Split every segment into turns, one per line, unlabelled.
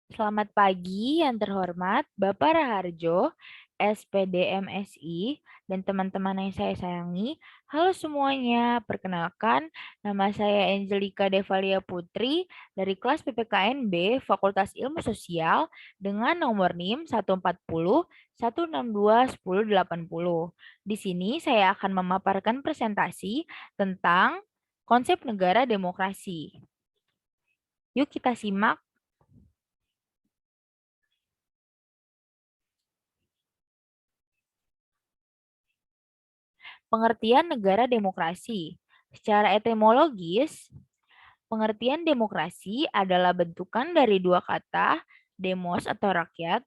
Selamat pagi yang terhormat Bapak Raharjo, SPD MSI, dan teman-teman yang saya sayangi. Halo semuanya, perkenalkan nama saya Angelika Devalia Putri dari kelas PPKN B Fakultas Ilmu Sosial dengan nomor NIM 140 162 1080. Di sini saya akan memaparkan presentasi tentang konsep negara demokrasi. Yuk kita simak. Pengertian negara demokrasi. Secara etimologis, pengertian demokrasi adalah bentukan dari dua kata, demos atau rakyat,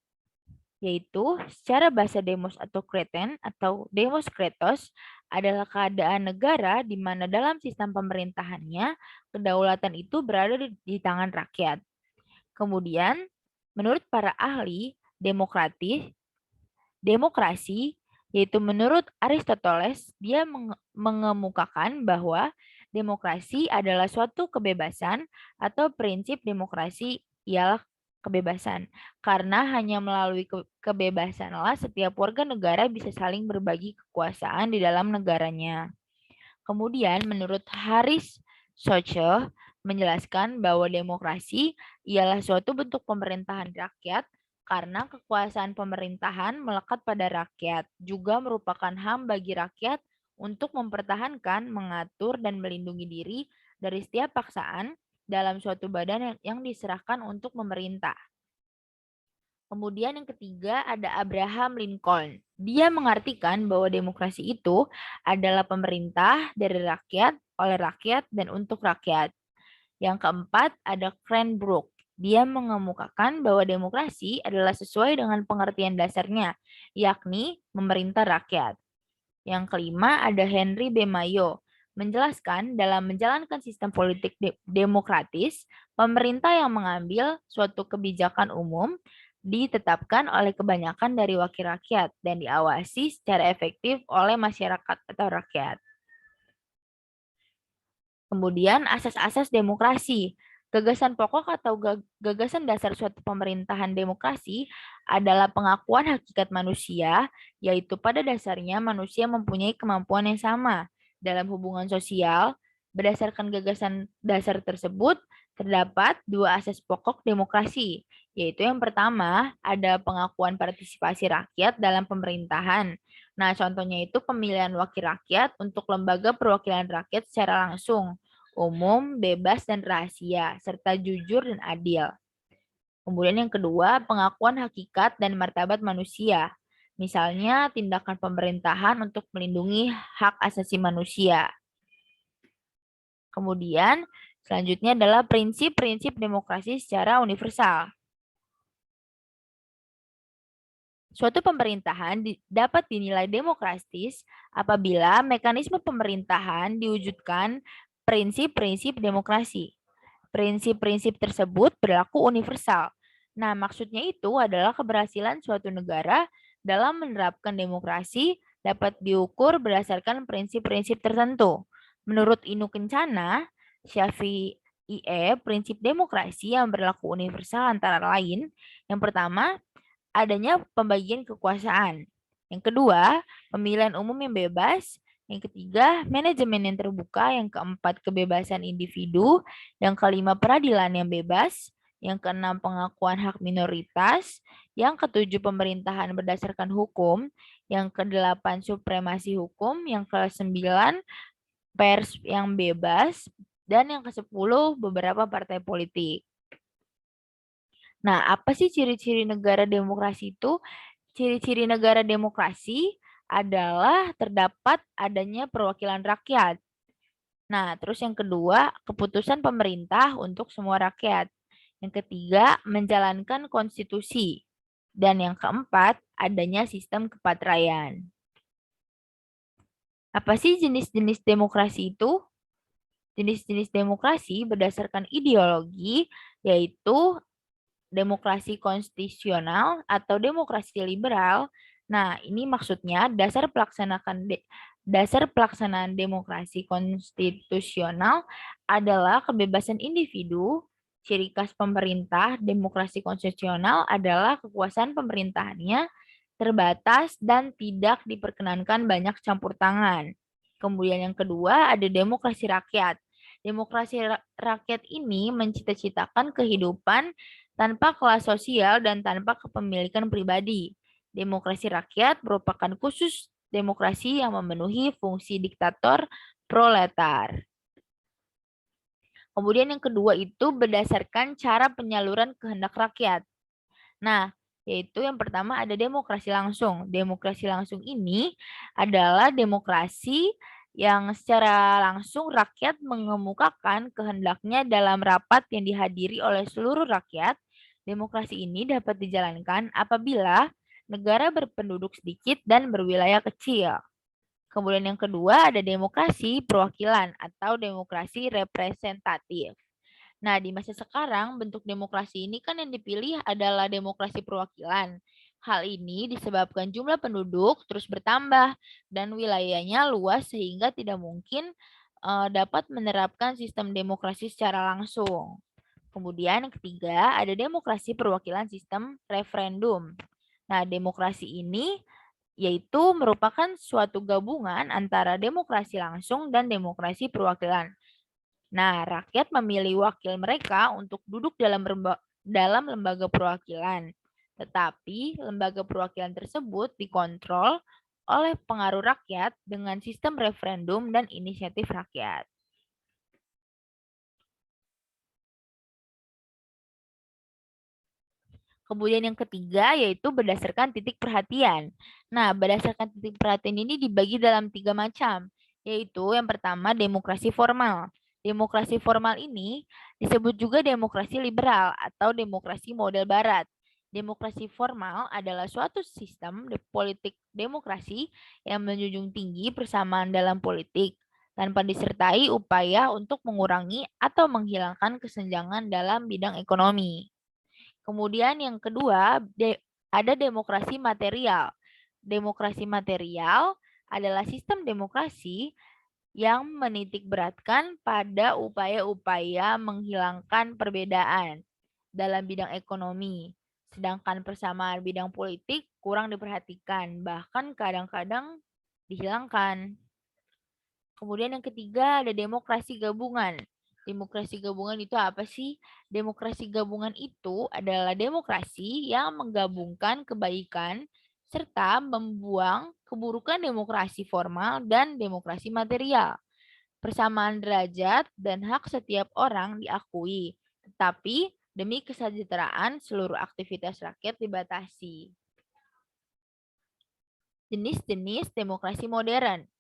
yaitu secara bahasa demos atau kreten atau demos kretos adalah keadaan negara di mana dalam sistem pemerintahannya, kedaulatan itu berada di tangan rakyat. Kemudian, menurut para ahli demokrasi, yaitu menurut Aristoteles, dia mengemukakan bahwa demokrasi adalah suatu kebebasan atau prinsip demokrasi ialah kebebasan. Karena hanya melalui kebebasanlah setiap warga negara bisa saling berbagi kekuasaan di dalam negaranya. Kemudian menurut Haris Socher menjelaskan bahwa demokrasi ialah suatu bentuk pemerintahan rakyat karena kekuasaan pemerintahan melekat pada rakyat, juga merupakan hak bagi rakyat untuk mempertahankan, mengatur, dan melindungi diri dari setiap paksaan dalam suatu badan yang diserahkan untuk memerintah. Kemudian yang ketiga ada Abraham Lincoln. Dia mengartikan bahwa demokrasi itu adalah pemerintah dari rakyat, oleh rakyat, dan untuk rakyat. Yang keempat ada Cranbrook. Dia mengemukakan bahwa demokrasi adalah sesuai dengan pengertian dasarnya, yakni memerintah rakyat. Yang kelima ada Henry B. Mayo, menjelaskan dalam menjalankan sistem politik demokratis, pemerintah yang mengambil suatu kebijakan umum ditetapkan oleh kebanyakan dari wakil rakyat dan diawasi secara efektif oleh masyarakat atau rakyat. Kemudian asas-asas demokrasi. Gagasan pokok atau gagasan dasar suatu pemerintahan demokrasi adalah pengakuan hakikat manusia, yaitu pada dasarnya manusia mempunyai kemampuan yang sama dalam hubungan sosial. Berdasarkan gagasan dasar tersebut, terdapat dua asas pokok demokrasi, yaitu yang pertama ada pengakuan partisipasi rakyat dalam pemerintahan. Nah, contohnya itu pemilihan wakil rakyat untuk lembaga perwakilan rakyat secara langsung, umum, bebas, dan rahasia, serta jujur dan adil. Kemudian yang kedua, pengakuan hakikat dan martabat manusia. Misalnya, tindakan pemerintahan untuk melindungi hak asasi manusia. Kemudian, selanjutnya adalah prinsip-prinsip demokrasi secara universal. Suatu pemerintahan dapat dinilai demokratis apabila mekanisme pemerintahan diwujudkan prinsip-prinsip demokrasi. Prinsip-prinsip tersebut berlaku universal. Nah, maksudnya itu adalah keberhasilan suatu negara dalam menerapkan demokrasi dapat diukur berdasarkan prinsip-prinsip tertentu. Menurut Inu Kencana, Syafi'iyeh, prinsip demokrasi yang berlaku universal antara lain, yang pertama, adanya pembagian kekuasaan. Yang kedua, pemilihan umum yang bebas. Yang ketiga, manajemen yang terbuka. Yang keempat, kebebasan individu. Yang kelima, peradilan yang bebas. Yang keenam, pengakuan hak minoritas. Yang ketujuh, pemerintahan berdasarkan hukum. Yang kedelapan, supremasi hukum. Yang kesembilan, pers yang bebas. Dan yang kesepuluh, beberapa partai politik. Nah, apa sih ciri-ciri negara demokrasi itu? Ciri-ciri negara demokrasi adalah terdapat adanya perwakilan rakyat. Nah, terus yang kedua, keputusan pemerintah untuk semua rakyat. Yang ketiga, menjalankan konstitusi. Dan yang keempat, adanya sistem kepatraian. Apa sih jenis-jenis demokrasi itu? Jenis-jenis demokrasi berdasarkan ideologi, yaitu demokrasi konstitusional atau demokrasi liberal. Nah, ini maksudnya dasar Dasar pelaksanaan demokrasi konstitusional adalah kebebasan individu. Ciri khas pemerintah demokrasi konstitusional adalah kekuasaan pemerintahannya terbatas dan tidak diperkenankan banyak campur tangan. Kemudian yang kedua ada demokrasi rakyat. Demokrasi rakyat ini mencita-citakan kehidupan tanpa kelas sosial dan tanpa kepemilikan pribadi. Demokrasi rakyat merupakan khusus demokrasi yang memenuhi fungsi diktator proletar. Kemudian yang kedua itu berdasarkan cara penyaluran kehendak rakyat. Nah, yaitu yang pertama ada demokrasi langsung. Demokrasi langsung ini adalah demokrasi yang secara langsung rakyat mengemukakan kehendaknya dalam rapat yang dihadiri oleh seluruh rakyat. Demokrasi ini dapat dijalankan apabila negara berpenduduk sedikit dan berwilayah kecil. Kemudian yang kedua ada demokrasi perwakilan atau demokrasi representatif. Nah, di masa sekarang bentuk demokrasi ini kan yang dipilih adalah demokrasi perwakilan. Hal ini disebabkan jumlah penduduk terus bertambah dan wilayahnya luas sehingga tidak mungkin dapat menerapkan sistem demokrasi secara langsung. Kemudian yang ketiga ada demokrasi perwakilan sistem referendum. Nah, demokrasi ini yaitu merupakan suatu gabungan antara demokrasi langsung dan demokrasi perwakilan. Nah, rakyat memilih wakil mereka untuk duduk dalam lembaga perwakilan. Tetapi lembaga perwakilan tersebut dikontrol oleh pengaruh rakyat dengan sistem referendum dan inisiatif rakyat. Kemudian yang ketiga yaitu berdasarkan titik perhatian. Nah, berdasarkan titik perhatian ini dibagi dalam 3 macam, yaitu yang pertama demokrasi formal. Demokrasi formal ini disebut juga demokrasi liberal atau demokrasi model barat. Demokrasi formal adalah suatu sistem politik demokrasi yang menjunjung tinggi persamaan dalam politik tanpa disertai upaya untuk mengurangi atau menghilangkan kesenjangan dalam bidang ekonomi. Kemudian yang kedua, ada demokrasi material. Demokrasi material adalah sistem demokrasi yang menitik beratkan pada upaya-upaya menghilangkan perbedaan dalam bidang ekonomi. Sedangkan persamaan bidang politik kurang diperhatikan, bahkan kadang-kadang dihilangkan. Kemudian yang ketiga ada demokrasi gabungan. Demokrasi gabungan itu apa sih? Demokrasi gabungan itu adalah demokrasi yang menggabungkan kebaikan serta membuang keburukan demokrasi formal dan demokrasi material. Persamaan derajat dan hak setiap orang diakui, tetapi demi kesejahteraan seluruh aktivitas rakyat dibatasi. Jenis-jenis demokrasi modern.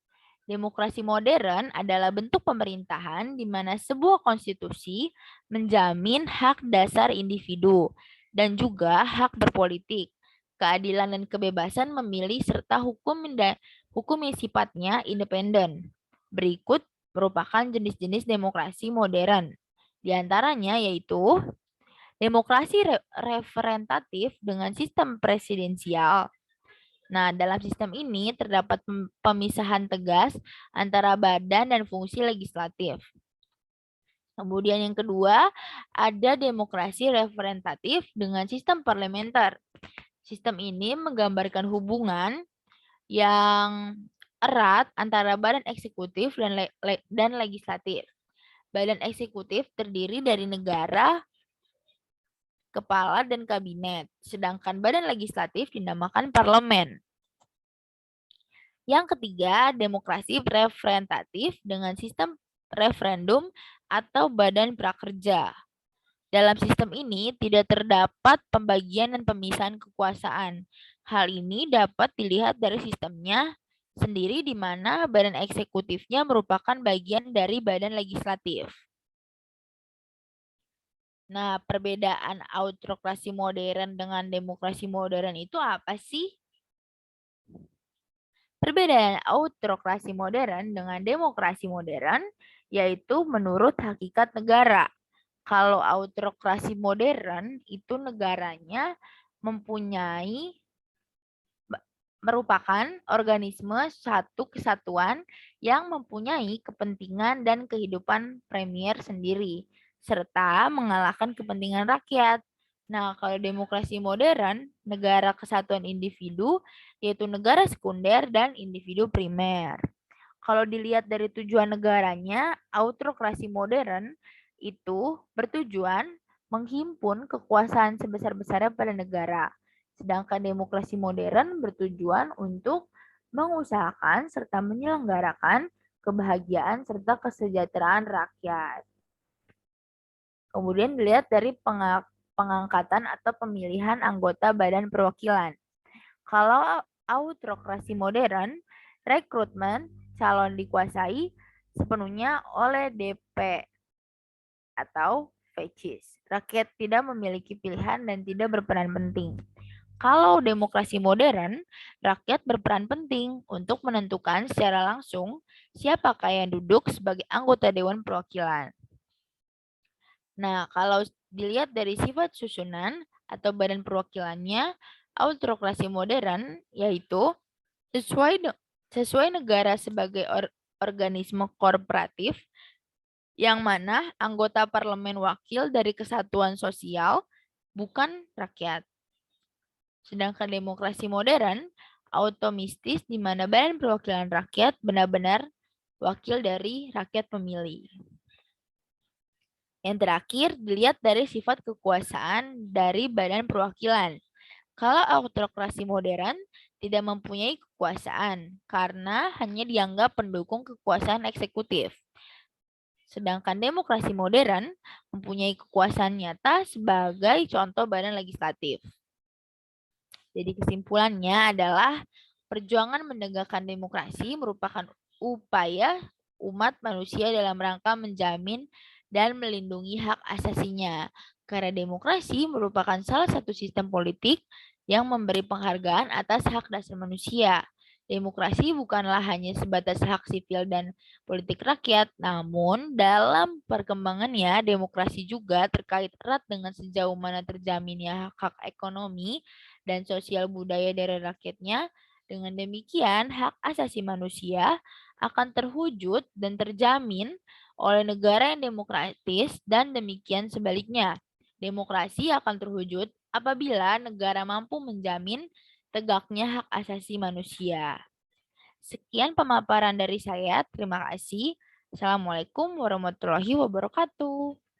Demokrasi modern adalah bentuk pemerintahan di mana sebuah konstitusi menjamin hak dasar individu dan juga hak berpolitik, keadilan dan kebebasan memilih serta hukum yang sifatnya independen. Berikut merupakan jenis-jenis demokrasi modern. Di antaranya yaitu demokrasi representatif dengan sistem presidensial. Nah, dalam sistem ini terdapat pemisahan tegas antara badan dan fungsi legislatif. Kemudian yang kedua, ada demokrasi representatif dengan sistem parlementer. Sistem ini menggambarkan hubungan yang erat antara badan eksekutif dan legislatif. Badan eksekutif terdiri dari negara, kepala, dan kabinet, sedangkan badan legislatif dinamakan parlemen. Yang ketiga, demokrasi representatif dengan sistem referendum atau badan prakerja. Dalam sistem ini tidak terdapat pembagian dan pemisahan kekuasaan. Hal ini dapat dilihat dari sistemnya sendiri di mana badan eksekutifnya merupakan bagian dari badan legislatif. Nah, perbedaan autokrasi modern dengan demokrasi modern itu apa sih? Perbedaan autokrasi modern dengan demokrasi modern yaitu menurut hakikat negara. Kalau autokrasi modern itu negaranya mempunyai merupakan organisme satu kesatuan yang mempunyai kepentingan dan kehidupan premier sendiri, serta mengalahkan kepentingan rakyat. Nah, kalau demokrasi modern, negara kesatuan individu, yaitu negara sekunder dan individu primer. Kalau dilihat dari tujuan negaranya, autokrasi modern itu bertujuan menghimpun kekuasaan sebesar-besarnya pada negara. Sedangkan demokrasi modern bertujuan untuk mengusahakan serta menyelenggarakan kebahagiaan serta kesejahteraan rakyat. Kemudian dilihat dari pengangkatan atau pemilihan anggota Badan Perwakilan. Kalau autokrasi modern, rekrutmen calon dikuasai sepenuhnya oleh DP atau VCs. Rakyat tidak memiliki pilihan dan tidak berperan penting. Kalau demokrasi modern, rakyat berperan penting untuk menentukan secara langsung siapakah yang duduk sebagai anggota Dewan Perwakilan. Nah, kalau dilihat dari sifat susunan atau badan perwakilannya, autokrasi modern yaitu sesuai negara sebagai organisme korporatif yang mana anggota parlemen wakil dari kesatuan sosial bukan rakyat. Sedangkan demokrasi modern automistis di mana badan perwakilan rakyat benar-benar wakil dari rakyat pemilih. Yang terakhir, dilihat dari sifat kekuasaan dari badan perwakilan. Kalau autokrasi modern tidak mempunyai kekuasaan karena hanya dianggap pendukung kekuasaan eksekutif. Sedangkan demokrasi modern mempunyai kekuasaan nyata sebagai contoh badan legislatif. Jadi kesimpulannya adalah perjuangan menegakkan demokrasi merupakan upaya umat manusia dalam rangka menjamin dan melindungi hak asasinya. Karena demokrasi merupakan salah satu sistem politik yang memberi penghargaan atas hak dasar manusia. Demokrasi bukanlah hanya sebatas hak sipil dan politik rakyat, namun dalam perkembangannya demokrasi juga terkait erat dengan sejauh mana terjaminnya hak ekonomi dan sosial budaya dari rakyatnya. Dengan demikian, hak asasi manusia akan terwujud dan terjamin oleh negara yang demokratis dan demikian sebaliknya. Demokrasi akan terwujud apabila negara mampu menjamin tegaknya hak asasi manusia. Sekian pemaparan dari saya. Terima kasih. Assalamualaikum warahmatullahi wabarakatuh.